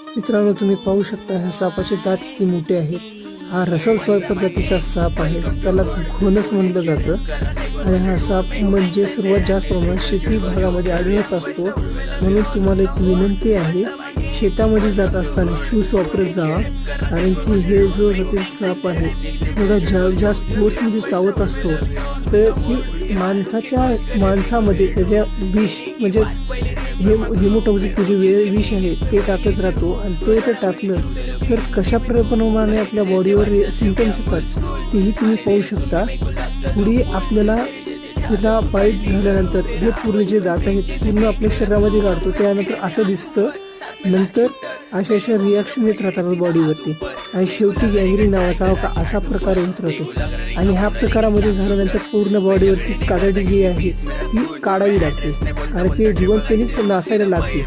मित्रांनो, तुम्ही पाहू शकता ह्या सापाचे दात किती मोठे आहेत. हा रसल स्वायपर जातीचा साप आहे. त्यालाच घोणस म्हणलं जातं आणि हा साप म्हणजे सर्वात जास्त प्रमाणात शेती भागामध्ये आढळत असतो. म्हणून तुम्हाला एक विनंती आहे, शेतामध्ये जात असताना शूज वापरत जावा, कारण की हे जो जातीचा साप आहे बघा, जास्त फोर्समध्ये चावत असतो तर ती माणसामध्ये त्याच्या विष म्हणजेच हिमोटॉक्सिक जे विष आहे ते टाकत राहतो आणि ते जर टाकलं तर कशा प्रमाणे आपल्या बॉडीवर सिम्पटम्स येतात तेही तुम्ही पाहू शकता. पुढे आपल्याला त्याला बाईट झाल्यानंतर हे पूर्ण जे दात आहेत पूर्ण आपल्या शरीरामध्ये काढतो. त्यानंतर असं दिसतं, नंतर अशा रिॲक्शन येत राहतात बॉडीवरती आणि शेवटी गँग्रीन नावाचा असा प्रकार होत राहतो. आणि ह्या प्रकारामध्ये झाल्यानंतर पूर्ण बॉडीवरची कातडी जी आहे ती काढावी लागते, कारण ते जिवंतपणेच नासायला लागते.